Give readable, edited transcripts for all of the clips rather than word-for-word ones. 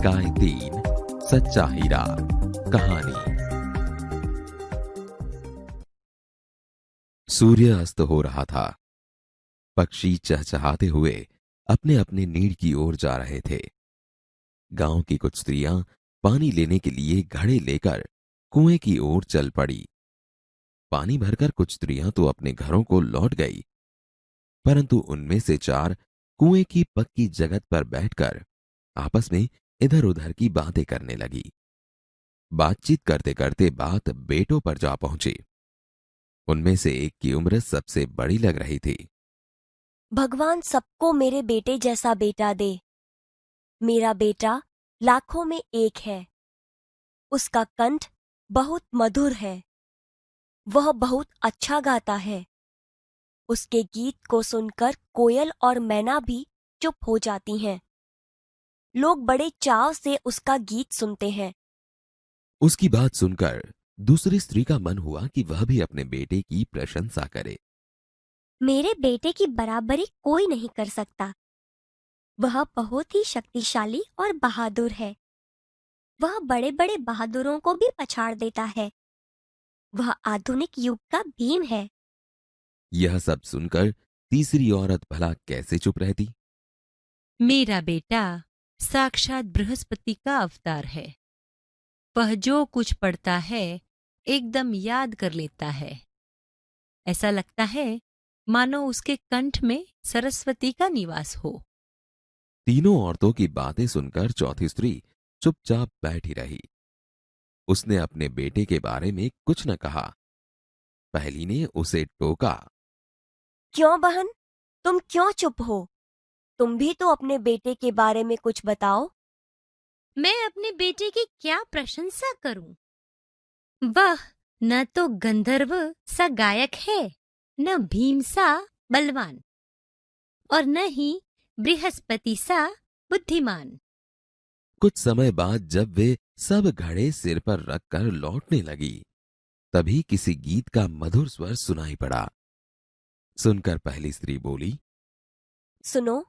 निकाय 3 सच्चा हीरा कहानी। सूर्य अस्त हो रहा था। पक्षी चहचहाते हुए अपने अपने नीड़ की ओर जा रहे थे। गांव की कुछ स्त्रियां पानी लेने के लिए घड़े लेकर कुएं की ओर चल पड़ी। पानी भरकर कुछ स्त्रियां तो अपने घरों को लौट गई, परंतु उनमें से 4 कुएं की पक्की जगत पर बैठकर आपस में इधर उधर की बातें करने लगी। बातचीत करते करते बात बेटों पर जा पहुंची। उनमें से एक की उम्र सबसे बड़ी लग रही थी। भगवान सबको मेरे बेटे जैसा बेटा दे। मेरा बेटा लाखों में एक है। उसका कंठ बहुत मधुर है। वह बहुत अच्छा गाता है। उसके गीत को सुनकर कोयल और मैना भी चुप हो जाती हैं। लोग बड़े चाव से उसका गीत सुनते हैं। उसकी बात सुनकर दूसरी स्त्री का मन हुआ कि वह भी अपने बेटे की प्रशंसा करे। मेरे बेटे की बराबरी कोई नहीं कर सकता। वह बहुत ही शक्तिशाली और बहादुर है। वह बड़े बड़े बहादुरों को भी पछाड़ देता है। वह आधुनिक युग का भीम है। यह सब सुनकर तीसरी औरत भला कैसे चुप रहती। मेरा बेटा साक्षात बृहस्पति का अवतार है। वह जो कुछ पढ़ता है एकदम याद कर लेता है। ऐसा लगता है मानो उसके कंठ में सरस्वती का निवास हो। तीनों औरतों की बातें सुनकर चौथी स्त्री चुपचाप बैठी रही। उसने अपने बेटे के बारे में कुछ न कहा। पहली ने उसे टोका। क्यों बहन, तुम क्यों चुप हो? तुम भी तो अपने बेटे के बारे में कुछ बताओ। मैं अपने बेटे की क्या प्रशंसा करूं? वह न तो गंधर्व सा गायक है, न भीम सा बलवान, और न ही बृहस्पति सा बुद्धिमान। कुछ समय बाद जब वे सब घड़े सिर पर रखकर लौटने लगी, तभी किसी गीत का मधुर स्वर सुनाई पड़ा। सुनकर पहली स्त्री बोली, सुनो,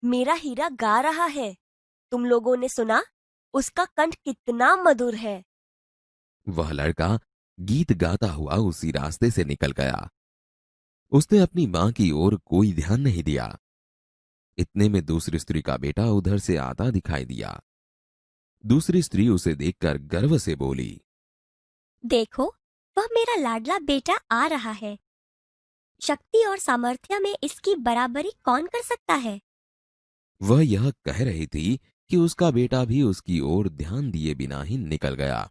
मेरा हीरा गा रहा है। तुम लोगों ने सुना? उसका कंठ कितना मधुर है। वह लड़का गीत गाता हुआ उसी रास्ते से निकल गया। उसने अपनी मां की ओर कोई ध्यान नहीं दिया। इतने में दूसरी स्त्री का बेटा उधर से आता दिखाई दिया। दूसरी स्त्री उसे देखकर गर्व से बोली, देखो, वह मेरा लाडला बेटा आ रहा है। शक्ति और सामर्थ्य में इसकी बराबरी कौन कर सकता है? वह यह कह रही थी कि उसका बेटा भी उसकी ओर ध्यान दिए बिना ही निकल गया।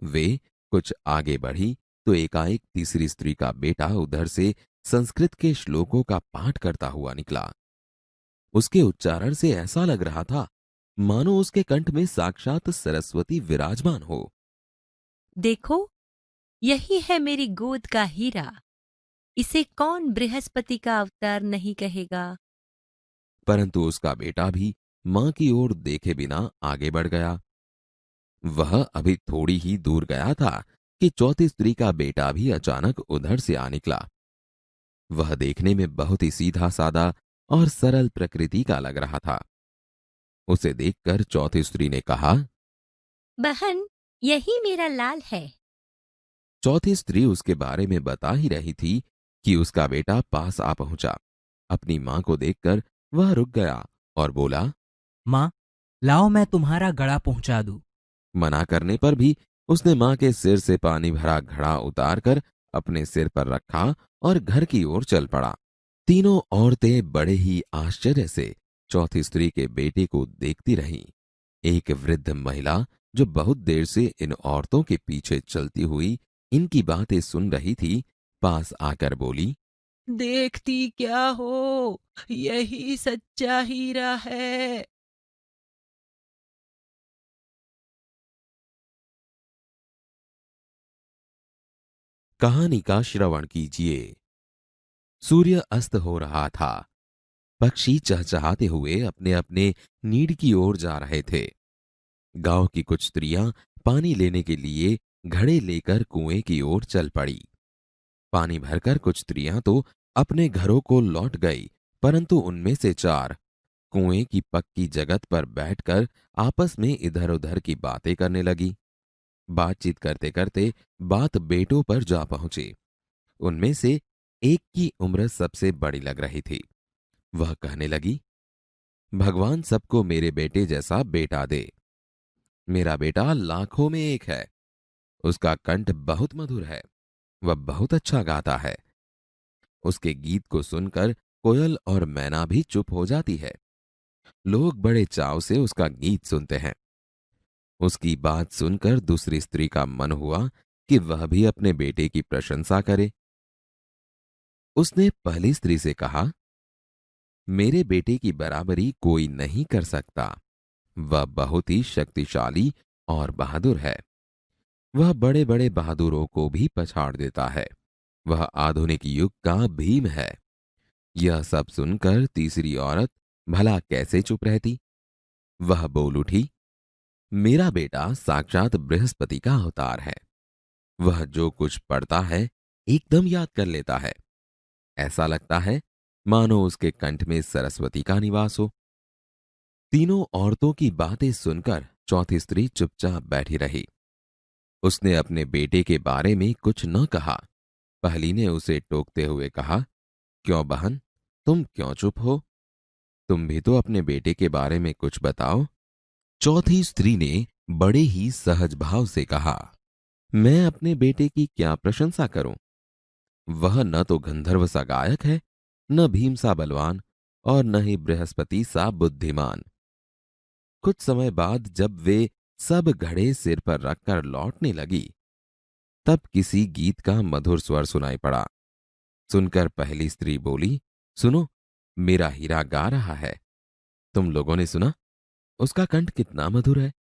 वे कुछ आगे बढ़ी तो एकाएक तीसरी स्त्री का बेटा उधर से संस्कृत के श्लोकों का पाठ करता हुआ निकला। उसके उच्चारण से ऐसा लग रहा था मानो उसके कंठ में साक्षात सरस्वती विराजमान हो। देखो, यही है मेरी गोद का हीरा। इसे कौन बृहस्पति का अवतार नहीं कहेगा। परंतु उसका बेटा भी मां की ओर देखे बिना आगे बढ़ गया। वह अभी थोड़ी ही दूर गया था कि चौथी स्त्री का बेटा भी अचानक उधर से आ निकला। वह देखने में बहुत ही सीधा सादा और सरल प्रकृति का लग रहा था। उसे देखकर चौथी स्त्री ने कहा, बहन, यही मेरा लाल है। चौथी स्त्री उसके बारे में बता ही रही थी कि उसका बेटा पास आ पहुंचा। अपनी मां को देखकर वह रुक गया और बोला, माँ, लाओ मैं तुम्हारा घड़ा पहुंचा दूं। मना करने पर भी उसने मां के सिर से पानी भरा घड़ा उतारकर अपने सिर पर रखा और घर की ओर चल पड़ा। तीनों औरतें बड़े ही आश्चर्य से चौथी स्त्री के बेटे को देखती रहीं। एक वृद्ध महिला जो बहुत देर से इन औरतों के पीछे चलती हुई इनकी बातें सुन रही थी, पास आकर बोली, देखती क्या हो, यही सच्चा हीरा है। कहानी का श्रवण कीजिए। सूर्य अस्त हो रहा था। पक्षी चहचहाते हुए अपने अपने नीड़ की ओर जा रहे थे। गांव की कुछ स्त्रियां पानी लेने के लिए घड़े लेकर कुएं की ओर चल पड़ी। पानी भरकर कुछ स्त्रियां तो अपने घरों को लौट गई, परंतु उनमें से 4 कुएं की पक्की जगत पर बैठकर आपस में इधर उधर की बातें करने लगी। बातचीत करते करते बात बेटों पर जा पहुंची। उनमें से एक की उम्र सबसे बड़ी लग रही थी। वह कहने लगी, भगवान सबको मेरे बेटे जैसा बेटा दे। मेरा बेटा लाखों में एक है। उसका कंठ बहुत मधुर है। वह बहुत अच्छा गाता है। उसके गीत को सुनकर कोयल और मैना भी चुप हो जाती है। लोग बड़े चाव से उसका गीत सुनते हैं। उसकी बात सुनकर दूसरी स्त्री का मन हुआ कि वह भी अपने बेटे की प्रशंसा करे। उसने पहली स्त्री से कहा, मेरे बेटे की बराबरी कोई नहीं कर सकता। वह बहुत ही शक्तिशाली और बहादुर है। वह बड़े बड़े बहादुरों को भी पछाड़ देता है। वह आधुनिक युग का भीम है। यह सब सुनकर तीसरी औरत भला कैसे चुप रहती। वह बोल उठी, मेरा बेटा साक्षात बृहस्पति का अवतार है। वह जो कुछ पढ़ता है एकदम याद कर लेता है। ऐसा लगता है मानो उसके कंठ में सरस्वती का निवास हो। तीनों औरतों की बातें सुनकर चौथी स्त्री चुपचाप बैठी रही। उसने अपने बेटे के बारे में कुछ न कहा। पहली ने उसे टोकते हुए कहा, क्यों बहन, तुम क्यों चुप हो? तुम भी तो अपने बेटे के बारे में कुछ बताओ। चौथी स्त्री ने बड़े ही सहज भाव से कहा, मैं अपने बेटे की क्या प्रशंसा करूं? वह न तो गंधर्व सा गायक है, न भीम सा बलवान और न ही बृहस्पति सा बुद्धिमान। कुछ समय बाद जब वे सब घड़े सिर पर रखकर लौटने लगी, तब किसी गीत का मधुर स्वर सुनाई पड़ा। सुनकर पहली स्त्री बोली, सुनो, मेरा हीरा गा रहा है। तुम लोगों ने सुना? उसका कंठ कितना मधुर है।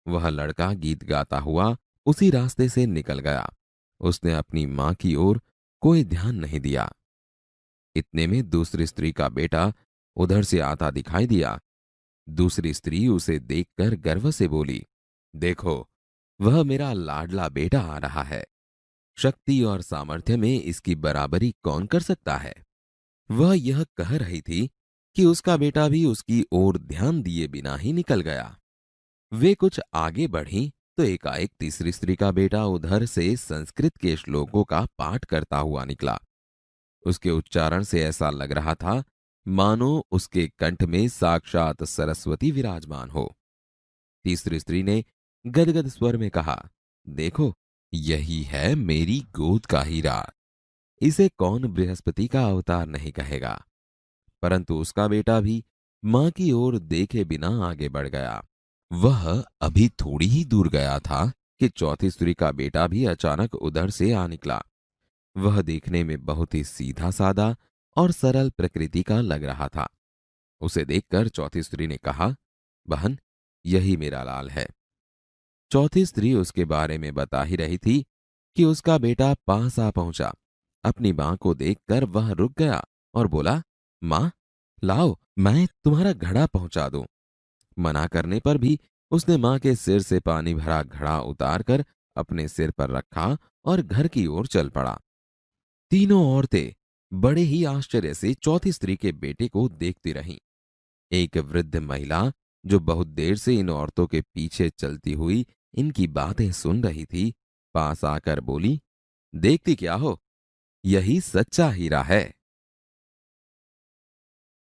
वह लड़का गीत गाता हुआ उसी रास्ते से निकल गया। उसने अपनी मां की ओर कोई ध्यान नहीं दिया। इतने में दूसरी स्त्री का बेटा उधर से आता दिखाई दिया। दूसरी स्त्री उसे देखकर गर्व से बोली, देखो, वह मेरा लाडला बेटा आ रहा है। शक्ति और सामर्थ्य में इसकी बराबरी कौन कर सकता है? वह यह कह रही थी कि उसका बेटा भी उसकी ओर ध्यान दिए बिना ही निकल गया। वे कुछ आगे बढ़ी तो एकाएक तीसरी स्त्री का बेटा उधर से संस्कृत के श्लोकों का पाठ करता हुआ निकला। उसके उच्चारण से ऐसा लग रहा था मानो उसके कंठ में साक्षात सरस्वती विराजमान हो। तीसरी स्त्री ने गदगद स्वर में कहा, देखो, यही है मेरी गोद का हीरा। इसे कौन बृहस्पति का अवतार नहीं कहेगा। परंतु उसका बेटा भी मां की ओर देखे बिना आगे बढ़ गया। वह अभी थोड़ी ही दूर गया था कि चौथी स्त्री का बेटा भी अचानक उधर से आ निकला। वह देखने में बहुत ही सीधा सादा और सरल प्रकृति का लग रहा था। उसे देखकर चौथी स्त्री ने कहा, बहन, यही मेरा लाल है। चौथी स्त्री उसके बारे में बता ही रही थी कि उसका बेटा पास आ पहुंचा। अपनी मां को देखकर वह रुक गया और बोला, मां, लाओ, मैं तुम्हारा घड़ा पहुंचा दूं। मना करने पर भी उसने मां के सिर से पानी भरा घड़ा उतारकर अपने सिर पर रखा और घर की ओर चल पड़ा। तीनों औरतें बड़े ही आश्चर्य से चौथी स्त्री के बेटे को देखती रहीं। एक वृद्ध महिला जो बहुत देर से इन औरतों के पीछे चलती हुई इनकी बातें सुन रही थी, पास आकर बोली, देखती क्या हो, यही सच्चा हीरा है।